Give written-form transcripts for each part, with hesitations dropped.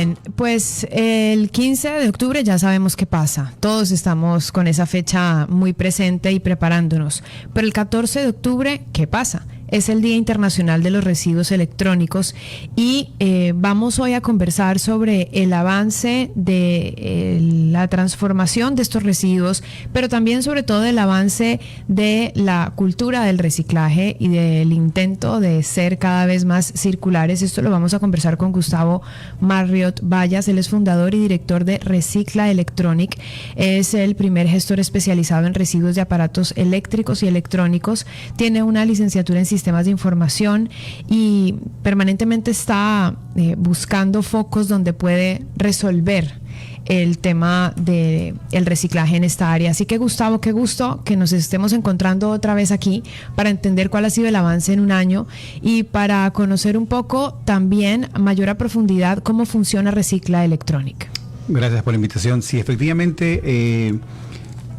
bien, pues el 15 de octubre ya sabemos qué pasa. Todos estamos con esa fecha muy presente y preparándonos. Pero el 14 de octubre, ¿qué pasa? Es el Día Internacional de los Residuos Electrónicos y vamos hoy a conversar sobre el avance de la transformación de estos residuos, pero también sobre todo el avance de la cultura del reciclaje y del intento de ser cada vez más circulares. Esto lo vamos a conversar con Gustavo Marriott Vallas. Él es fundador y director de Recicla Electronic. Es el primer gestor especializado en residuos de aparatos eléctricos y electrónicos. Tiene una licenciatura en sistemas de información y permanentemente está buscando focos donde puede resolver el tema del reciclaje en esta área. Así que Gustavo, qué gusto que nos estemos encontrando otra vez aquí para entender cuál ha sido el avance en un año y para conocer un poco también a mayor a profundidad cómo funciona Recicla Electronic. Gracias por la invitación. Sí, efectivamente,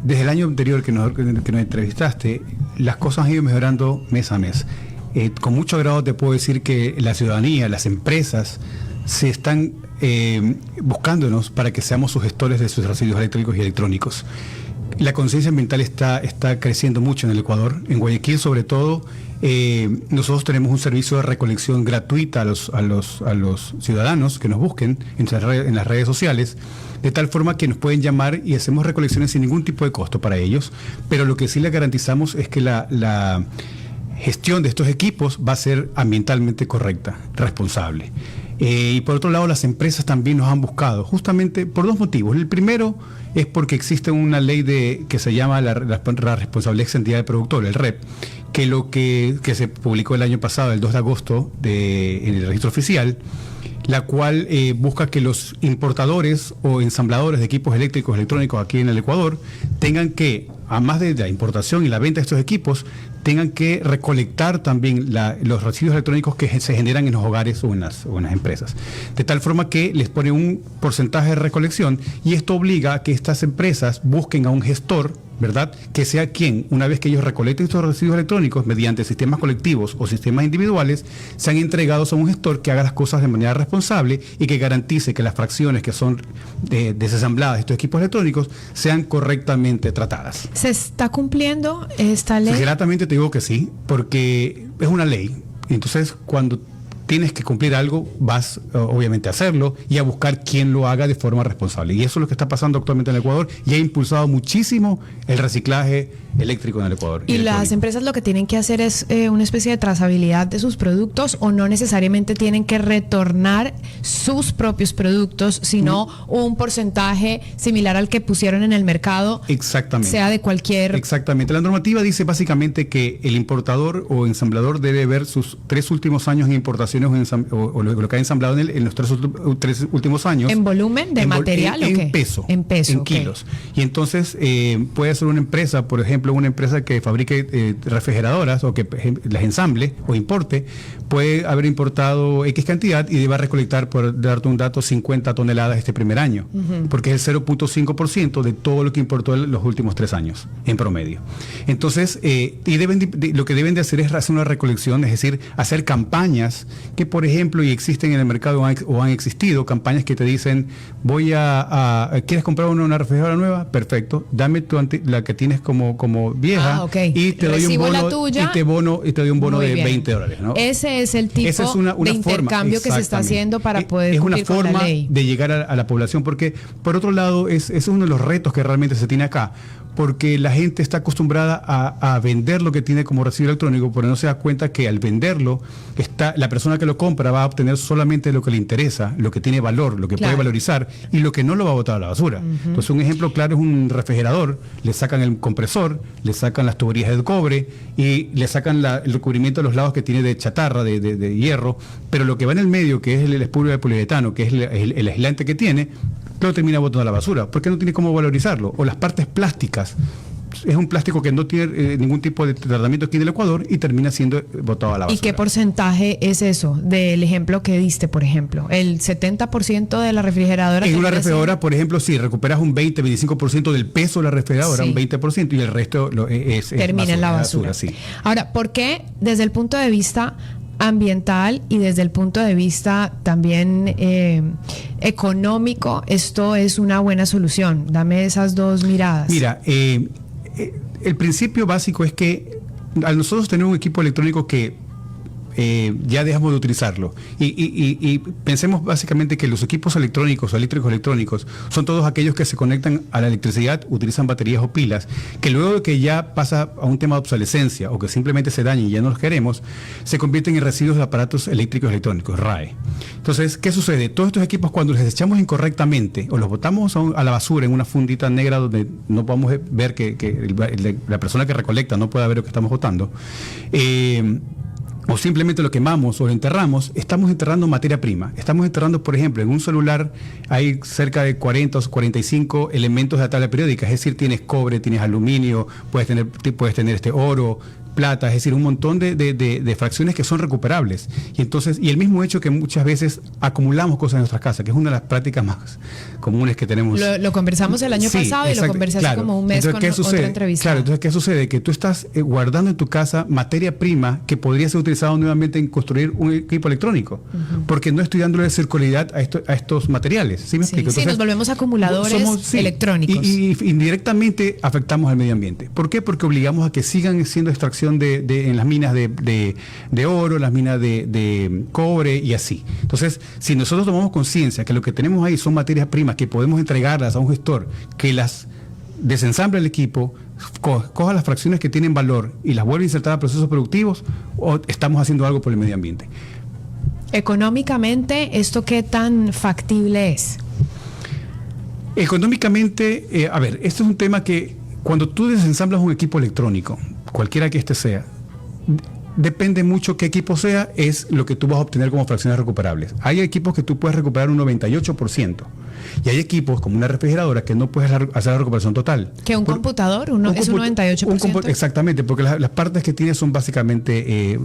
desde el año anterior que nos entrevistaste, las cosas han ido mejorando mes a mes. Con mucho agrado te puedo decir que la ciudadanía, las empresas, se están buscándonos para que seamos sus gestores de sus residuos eléctricos y electrónicos. La conciencia ambiental está creciendo mucho en el Ecuador. En Guayaquil, sobre todo, nosotros tenemos un servicio de recolección gratuita a los ciudadanos que nos busquen en las redes sociales, de tal forma que nos pueden llamar y hacemos recolecciones sin ningún tipo de costo para ellos, pero lo que sí les garantizamos es que la gestión de estos equipos va a ser ambientalmente correcta, responsable. Y por otro lado, las empresas también nos han buscado, justamente por dos motivos. El primero es porque existe una ley que se llama la responsabilidad extendida del productor, el REP, que se publicó el año pasado, el 2 de agosto, en el registro oficial, la cual busca que los importadores o ensambladores de equipos eléctricos electrónicos aquí en el Ecuador tengan que, además de la importación y la venta de estos equipos, tengan que recolectar también los residuos electrónicos que se generan en los hogares o en las empresas. De tal forma que les pone un porcentaje de recolección y esto obliga a que estas empresas busquen a un gestor, ¿verdad?, que sea quien, una vez que ellos recolecten estos residuos electrónicos mediante sistemas colectivos o sistemas individuales, sean entregados a un gestor que haga las cosas de manera responsable y que garantice que las fracciones que son desensambladas de estos equipos electrónicos sean correctamente tratadas. ¿Se está cumpliendo esta ley? Sinceramente te digo que sí, porque es una ley. Entonces, cuando tienes que cumplir algo, vas obviamente a hacerlo y a buscar quién lo haga de forma responsable. Y eso es lo que está pasando actualmente en el Ecuador y ha impulsado muchísimo el reciclaje eléctrico en el Ecuador. ¿Y las empresas lo que tienen que hacer es una especie de trazabilidad de sus productos o no necesariamente tienen que retornar sus propios productos, sino un porcentaje similar al que pusieron en el mercado? Exactamente. Sea de cualquier... Exactamente. La normativa dice básicamente que el importador o ensamblador debe ver sus 3 últimos años en importaciones o lo que ha ensamblado en los 3 últimos años. ¿En volumen de material o qué? En peso. En peso, en okay. Kilos. Y entonces puede ser una empresa, por ejemplo, una empresa que fabrique refrigeradoras o que las ensamble o importe, puede haber importado X cantidad y deba recolectar, por darte un dato, 50 toneladas este primer año, porque es el 0.5% de todo lo que importó en los últimos 3 años, en promedio. Entonces, lo que deben de hacer es hacer una recolección, es decir, hacer campañas que, por ejemplo, y existen en el mercado o han existido, campañas que te dicen, ¿quieres comprar una refrigeradora nueva? Perfecto, dame la que tienes como vieja, okay. Y te doy un bono, la tuya, y te doy un bono de $20, ¿no? Ese es el tipo de intercambio que se está haciendo para poder cumplir con la ley. Es una forma de llegar a la población, porque por otro lado es uno de los retos que realmente se tiene acá, porque la gente está acostumbrada a vender lo que tiene como residuo electrónico, pero no se da cuenta que al venderlo, la persona que lo compra va a obtener solamente lo que le interesa, lo que tiene valor, lo que puede valorizar, y lo que no lo va a botar a la basura. Entonces, un ejemplo claro es un refrigerador, le sacan el compresor, le sacan las tuberías de cobre y le sacan el recubrimiento de los lados que tiene de chatarra, de hierro, pero lo que va en el medio, que es el espuro de poliuretano, que es el aislante que tiene, lo termina botando a la basura, porque no tiene cómo valorizarlo. O las partes plásticas, es un plástico que no tiene ningún tipo de tratamiento aquí en el Ecuador y termina siendo botado a la basura. ¿Y qué porcentaje es eso del ejemplo que diste, por ejemplo? ¿El 70% de la refrigeradora? En una refrigeradora, por ejemplo, sí, recuperas un 25% del peso de la refrigeradora, sí, un 20%, y el resto termina en la basura. Sí. Ahora, ¿por qué desde el punto de vista ambiental y desde el punto de vista también económico, esto es una buena solución? Dame esas dos miradas. Mira, el principio básico es que al nosotros tener un equipo electrónico que ya dejamos de utilizarlo y pensemos básicamente que los equipos electrónicos o eléctricos electrónicos son todos aquellos que se conectan a la electricidad, utilizan baterías o pilas, que luego de que ya pasa a un tema de obsolescencia o que simplemente se dañen y ya no los queremos, se convierten en residuos de aparatos eléctricos electrónicos, RAE. Entonces, ¿qué sucede? Todos estos equipos, cuando los desechamos incorrectamente o los botamos a la basura en una fundita negra donde no podamos ver que la persona que recolecta no pueda ver lo que estamos botando, o simplemente lo quemamos o lo enterramos, estamos enterrando materia prima. Estamos enterrando, por ejemplo, en un celular hay cerca de 40 o 45 elementos de la tabla periódica, es decir, tienes cobre, tienes aluminio, puedes tener oro, plata, es decir, un montón de fracciones que son recuperables. Y entonces, y el mismo hecho que muchas veces acumulamos cosas en nuestras casas, que es una de las prácticas más comunes que tenemos. Lo conversamos el año pasado, y lo conversé hace como un mes. Entonces, con otra entrevista. Claro, entonces, ¿qué sucede? Que tú estás guardando en tu casa materia prima que podría ser utilizada nuevamente en construir un equipo electrónico, porque no estoy dándole circularidad a estos materiales. ¿Sí me explico? Entonces, nos volvemos acumuladores electrónicos. Y indirectamente afectamos al medio ambiente. ¿Por qué? Porque obligamos a que sigan siendo extracción en las minas de oro, las minas de cobre y así. Entonces, si nosotros tomamos conciencia que lo que tenemos ahí son materias primas que podemos entregarlas a un gestor que las desensamble el equipo, coja las fracciones que tienen valor y las vuelve a insertar a procesos productivos, o estamos haciendo algo por el medio ambiente. Económicamente, ¿esto qué tan factible es? Económicamente, esto es un tema que cuando tú desensamblas un equipo electrónico, cualquiera que este sea, depende mucho qué equipo sea, es lo que tú vas a obtener como fracciones recuperables. Hay equipos que tú puedes recuperar un 98%. Y hay equipos como una refrigeradora que no puedes hacer la recuperación total. ¿Que un computador? Es un 98%. Exactamente, porque las partes que tiene son básicamente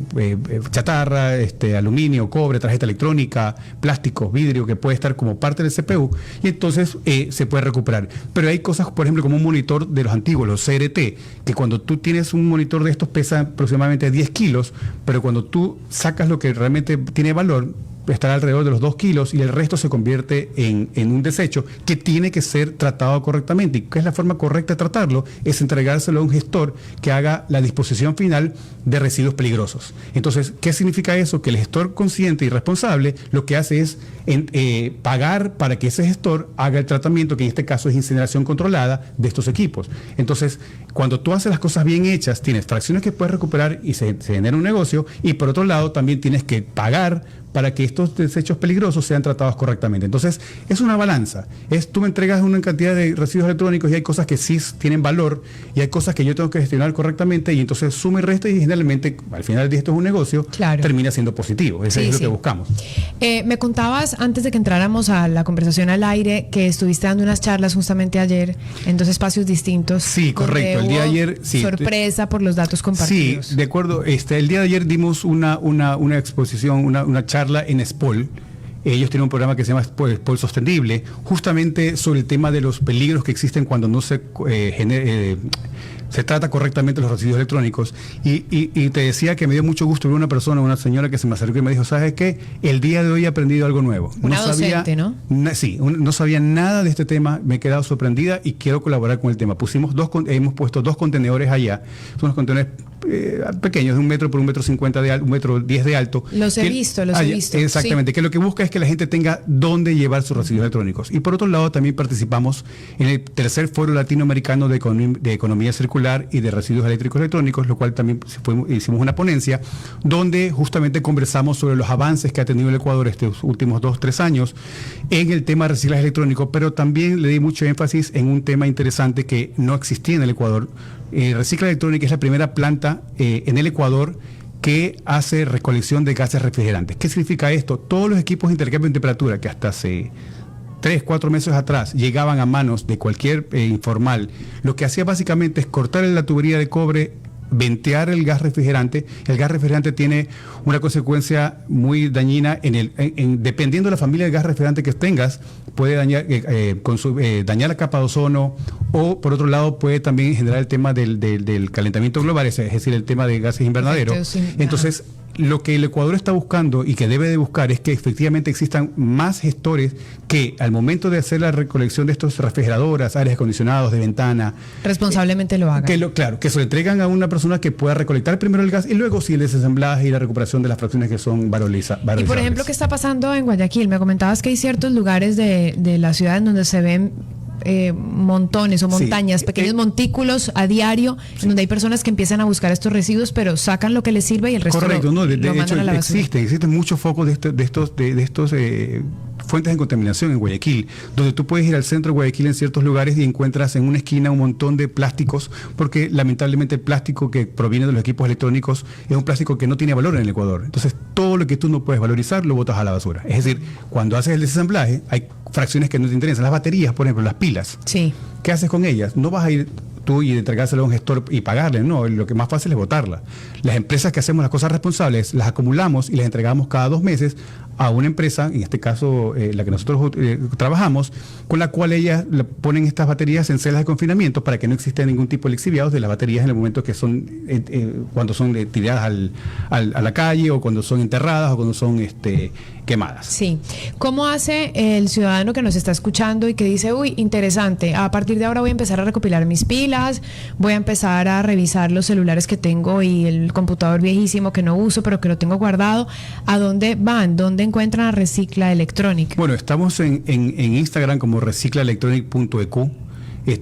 chatarra, aluminio, cobre, tarjeta electrónica, plásticos, vidrio, que puede estar como parte del CPU, y entonces se puede recuperar. Pero hay cosas, por ejemplo, como un monitor de los antiguos, los CRT, que cuando tú tienes un monitor de estos pesa aproximadamente 10 kilos, pero cuando tú sacas lo que realmente tiene valor, estará alrededor de los 2 kilos y el resto se convierte en un desecho que tiene que ser tratado correctamente. ¿Y qué es la forma correcta de tratarlo? Es entregárselo a un gestor que haga la disposición final de residuos peligrosos. Entonces, ¿qué significa eso? Que el gestor consciente y responsable lo que hace es pagar para que ese gestor haga el tratamiento, que en este caso es incineración controlada de estos equipos. Entonces, cuando tú haces las cosas bien hechas, tienes fracciones que puedes recuperar y se genera un negocio, y por otro lado también tienes que pagar para que estos desechos peligrosos sean tratados correctamente. Entonces, es una balanza. Tú me entregas una cantidad de residuos electrónicos y hay cosas que sí tienen valor y hay cosas que yo tengo que gestionar correctamente, y entonces suma y resta, y generalmente, al final del día, esto es un negocio, termina siendo positivo. Eso es lo que buscamos. Me contabas, antes de que entráramos a la conversación al aire, que estuviste dando unas charlas justamente ayer en dos espacios distintos. Sí, correcto. El día de ayer... sorpresa por por los datos compartidos. Sí, de acuerdo. El día de ayer dimos una exposición, una charla en SPOL. Ellos tienen un programa que se llama SPOL Sostenible, justamente sobre el tema de los peligros que existen cuando no se trata correctamente los residuos electrónicos. Y te decía que me dio mucho gusto ver una señora que se me acercó y me dijo: ¿sabes qué? El día de hoy he aprendido algo nuevo. Una docente, ¿no? No sabía nada de este tema, me he quedado sorprendida y quiero colaborar con el tema. Hemos puesto 2 contenedores allá, son unos contenedores pequeños, de 1 metro por 1,50 m de alto, 1,10 m de alto. Los he visto. Exactamente, que lo que busca es que la gente tenga dónde llevar sus residuos electrónicos. Y por otro lado, también participamos en el tercer Foro Latinoamericano de Economía Circular y de Residuos Eléctricos Electrónicos, lo cual también hicimos una ponencia donde justamente conversamos sobre los avances que ha tenido el Ecuador estos últimos 2-3 años en el tema de reciclaje electrónico, pero también le di mucho énfasis en un tema interesante que no existía en el Ecuador. Recicla Electrónica es la primera planta en el Ecuador que hace recolección de gases refrigerantes. ¿Qué significa esto? Todos los equipos de intercambio de temperatura que hasta hace 3-4 meses atrás llegaban a manos de cualquier informal, lo que hacía básicamente es cortar la tubería de cobre, ventear el gas refrigerante. El gas refrigerante tiene una consecuencia muy dañina dependiendo de la familia de gas refrigerante que tengas, puede dañar la capa de ozono, o por otro lado puede también generar el tema del calentamiento global, es decir, el tema de gases invernaderos. Entonces, lo que el Ecuador está buscando y que debe de buscar es que efectivamente existan más gestores que al momento de hacer la recolección de estos refrigeradoras, aires acondicionados, de ventana, responsablemente lo hagan. Claro, que se lo entregan a una persona que pueda recolectar primero el gas y luego sí el desensamblaje y la recuperación de las fracciones que son valorizables. Y por ejemplo, ¿qué está pasando en Guayaquil? Me comentabas que hay ciertos lugares de la ciudad en donde se ven montones o montañas, pequeños montículos a diario, en donde hay personas que empiezan a buscar estos residuos, pero sacan lo que les sirve y el resto correcto, lo de mandan hecho, a la basura. Existen muchos focos de estos fuentes de contaminación en Guayaquil, donde tú puedes ir al centro de Guayaquil en ciertos lugares y encuentras en una esquina un montón de plásticos, porque lamentablemente el plástico que proviene de los equipos electrónicos es un plástico que no tiene valor en el Ecuador. Entonces, todo lo que tú no puedes valorizar lo botas a la basura. Es decir, cuando haces el desensamblaje, hay fracciones que no te interesan. Las baterías, por ejemplo, las pilas. Sí. ¿Qué haces con ellas? No vas a ir tú y entregárselo a un gestor y pagarle, no, lo que más fácil es botarla. Las empresas que hacemos las cosas responsables, las acumulamos y las entregamos cada 2 meses a una empresa, en este caso la que nosotros trabajamos, con la cual ellas ponen estas baterías en celdas de confinamiento para que no exista ningún tipo de lixiviados de las baterías en el momento que son, cuando son tiradas a la calle o cuando son enterradas o cuando son quemadas. Sí. ¿Cómo hace el ciudadano que nos está escuchando y que dice, uy, interesante, a partir de ahora voy a empezar a recopilar mis pilas, voy a empezar a revisar los celulares que tengo y el computador viejísimo que no uso pero que lo tengo guardado? ¿A dónde van? ¿Dónde encuentran a Recicla Electronic? Bueno, estamos en Instagram como reciclaelectronic.eq.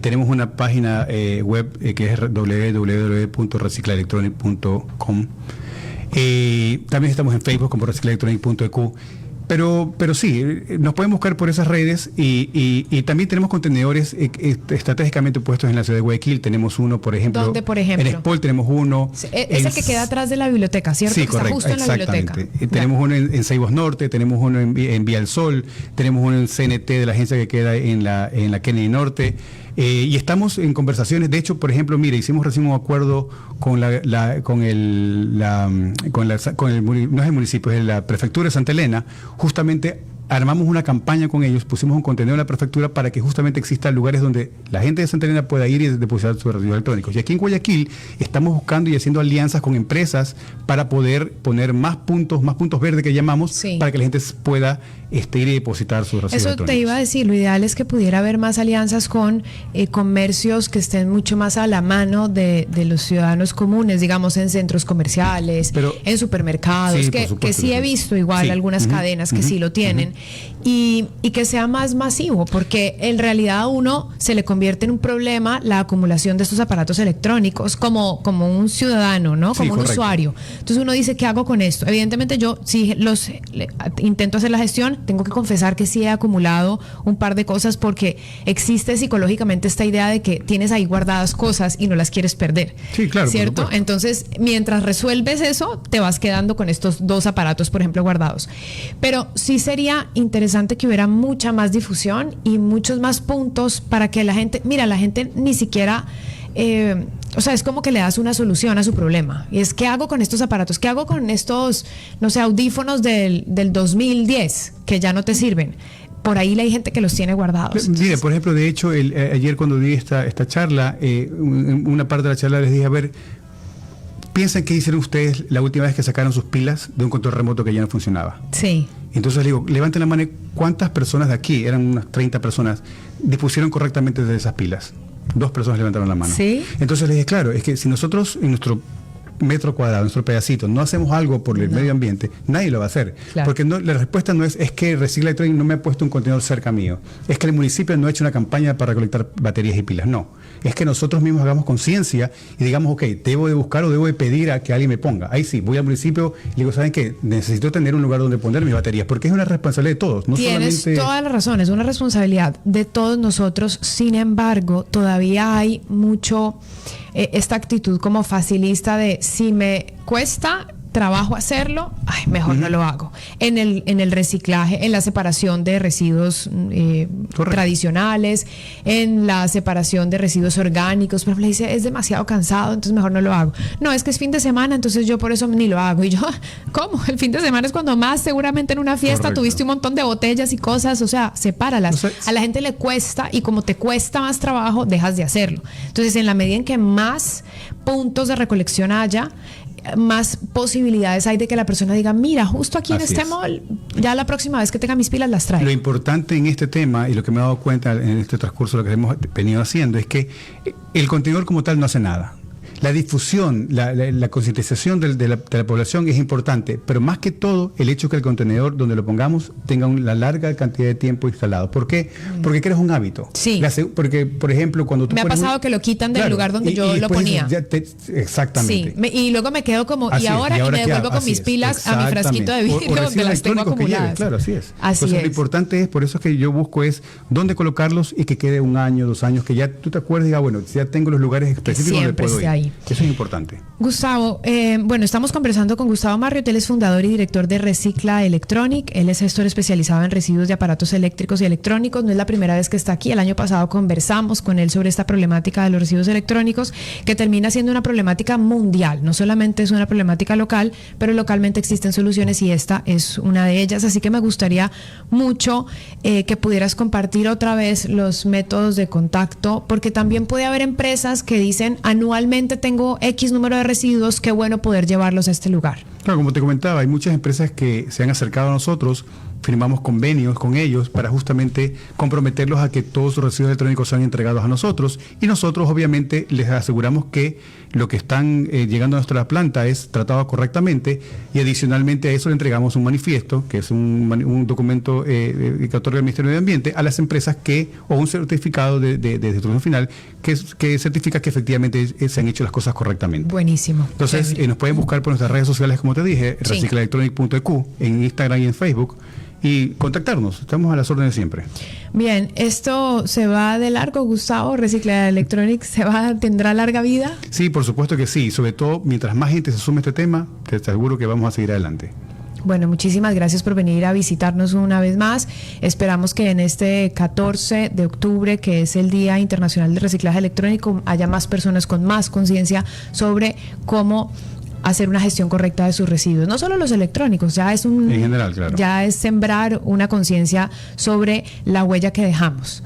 Tenemos una página web que es www.reciclaelectronic.com. También estamos en Facebook como reciclaelectronic.eq. Pero sí, nos pueden buscar por esas redes y también tenemos contenedores estratégicamente puestos en la ciudad de Guayaquil. Tenemos uno, por ejemplo. ¿Dónde, por ejemplo? En Espol tenemos uno. Es el que queda atrás de la biblioteca, ¿cierto? Sí, que correcto, está justo en la biblioteca. Tenemos uno en Ceibos Norte, tenemos uno en Vía del Sol, tenemos uno en CNT de la agencia que queda en la Kennedy Norte. Y estamos en conversaciones. De hecho, por ejemplo, mire, hicimos recién un acuerdo con no es el municipio, es la prefectura de Santa Elena. Justamente armamos una campaña con ellos, pusimos un contenedor en la prefectura para que justamente existan lugares donde la gente de Santa Elena pueda ir y depositar sus residuos electrónicos. Y aquí en Guayaquil estamos buscando y haciendo alianzas con empresas para poder poner más puntos verdes que llamamos, sí, para que la gente pueda ir y depositar sus residuos electrónicos. Eso te iba a decir, lo ideal es que pudiera haber más alianzas con comercios que estén mucho más a la mano de los ciudadanos comunes, digamos en centros comerciales, en supermercados, sí, que sí he visto igual algunas cadenas que sí lo tienen. Y que sea más masivo, porque en realidad a uno se le convierte en un problema la acumulación de estos aparatos electrónicos como un ciudadano, ¿no? Como un usuario. Entonces uno dice, ¿qué hago con esto? Evidentemente yo sí intento hacer la gestión, tengo que confesar que sí he acumulado un par de cosas porque existe psicológicamente esta idea de que tienes ahí guardadas cosas y no las quieres perder. Sí, claro. ¿Cierto? Entonces, mientras resuelves eso, te vas quedando con estos 2 aparatos, por ejemplo, guardados. Pero sí sería interesante que hubiera mucha más difusión y muchos más puntos para que la gente ni siquiera, o sea, es como que le das una solución a su problema. Y es, ¿qué hago con estos aparatos? ¿Qué hago con estos, no sé, audífonos del 2010 que ya no te sirven? Por ahí hay gente que los tiene guardados. Mire, por ejemplo, de hecho, ayer cuando di esta charla, una parte de la charla les dije, a ver, piensen qué hicieron ustedes la última vez que sacaron sus pilas de un control remoto que ya no funcionaba. Sí. Entonces le digo, levanten la mano, ¿cuántas personas de aquí, eran unas 30 personas, dispusieron correctamente de esas pilas? 2 personas levantaron la mano. Sí. Entonces le dije, claro, es que si nosotros en nuestro metro cuadrado, nuestro pedacito, no hacemos algo por el medio ambiente, nadie lo va a hacer. Claro. Porque la respuesta no es que Recicla Electronic no me ha puesto un contenedor cerca mío. Es que el municipio no ha hecho una campaña para recolectar baterías y pilas. No. Es que nosotros mismos hagamos conciencia y digamos, ok, debo de buscar o debo de pedir a que alguien me ponga. Ahí sí, voy al municipio y digo, ¿saben qué? Necesito tener un lugar donde poner mis baterías, porque es una responsabilidad de todos. No Tienes toda la razón, es una responsabilidad de todos nosotros. Sin embargo, todavía hay mucho esta actitud como facilista de si me cuesta trabajo hacerlo, mejor no lo hago. En el reciclaje, en la separación de residuos tradicionales, en la separación de residuos orgánicos, pero le dice, es demasiado cansado, entonces mejor no lo hago. No, es que es fin de semana, entonces yo por eso ni lo hago. Y yo, ¿cómo? El fin de semana es cuando más seguramente en una fiesta tuviste un montón de botellas y cosas, o sea, sepáralas. A la gente le cuesta y como te cuesta más trabajo, dejas de hacerlo. Entonces, en la medida en que más puntos de recolección haya, más posibilidades hay de que la persona diga, mira, justo aquí en Así este es. mall, ya la próxima vez que tenga mis pilas las traigo. Lo importante en este tema, y lo que me he dado cuenta en este transcurso, lo que hemos venido haciendo, es que el contenedor como tal no hace nada. La difusión, la concientización de la población es importante, pero más que todo, el hecho que el contenedor donde lo pongamos tenga una larga cantidad de tiempo instalado. ¿Por qué? Porque creas un hábito. Sí. Porque, por ejemplo, cuando tú Me ha pones pasado que lo quitan del lugar donde yo lo después ponía. Exactamente. Sí, y luego me quedo como, Así y es, ahora ¿y ahora me qué devuelvo hago? con Así mis es, pilas a mi frasquito de exactamente. vidrio donde las tengo electrónico que lleve, acumuladas. claro, así es. Así Entonces, es. lo importante es, por eso es que yo busco es dónde colocarlos y que quede 1 año, 2 años, que ya tú te acuerdes y digas, bueno, ya tengo los lugares específicos donde siempre puedo esté ir. ahí. Eso es importante. Gustavo, bueno, estamos conversando con Gustavo Marriott, él es fundador y director de Recicla Electronic, él es gestor especializado en residuos de aparatos eléctricos y electrónicos, no es la primera vez que está aquí, el año pasado conversamos con él sobre esta problemática de los residuos electrónicos, que termina siendo una problemática mundial, no solamente es una problemática local, pero localmente existen soluciones y esta es una de ellas, así que me gustaría mucho que pudieras compartir otra vez los métodos de contacto, porque también puede haber empresas que dicen anualmente tengo X número de residuos, qué bueno poder llevarlos a este lugar. Claro, como te comentaba, hay muchas empresas que se han acercado a nosotros, firmamos convenios con ellos para justamente comprometerlos a que todos sus residuos electrónicos sean entregados a nosotros y nosotros obviamente les aseguramos que lo que están llegando a nuestra planta es tratado correctamente y adicionalmente a eso le entregamos un manifiesto, que es un documento que otorga el Ministerio de Medio Ambiente a las empresas o un certificado de destrucción final que certifica que efectivamente se han hecho las cosas correctamente. Buenísimo. Entonces nos pueden buscar por nuestras redes sociales, como te dije, Sí. reciclaelectronic.eq en Instagram y en Facebook y contactarnos, estamos a las órdenes siempre. Bien, ¿esto se va de largo, Gustavo? ¿Recicla Electronic tendrá larga vida? Sí, por supuesto que sí, sobre todo mientras más gente se sume a este tema, te aseguro que vamos a seguir adelante. Bueno, muchísimas gracias por venir a visitarnos una vez más. Esperamos que en este 14 de octubre, que es el Día Internacional del Reciclaje Electrónico, haya más personas con más conciencia sobre cómo hacer una gestión correcta de sus residuos, no solo los electrónicos, En general, claro. ya es sembrar una conciencia sobre la huella que dejamos.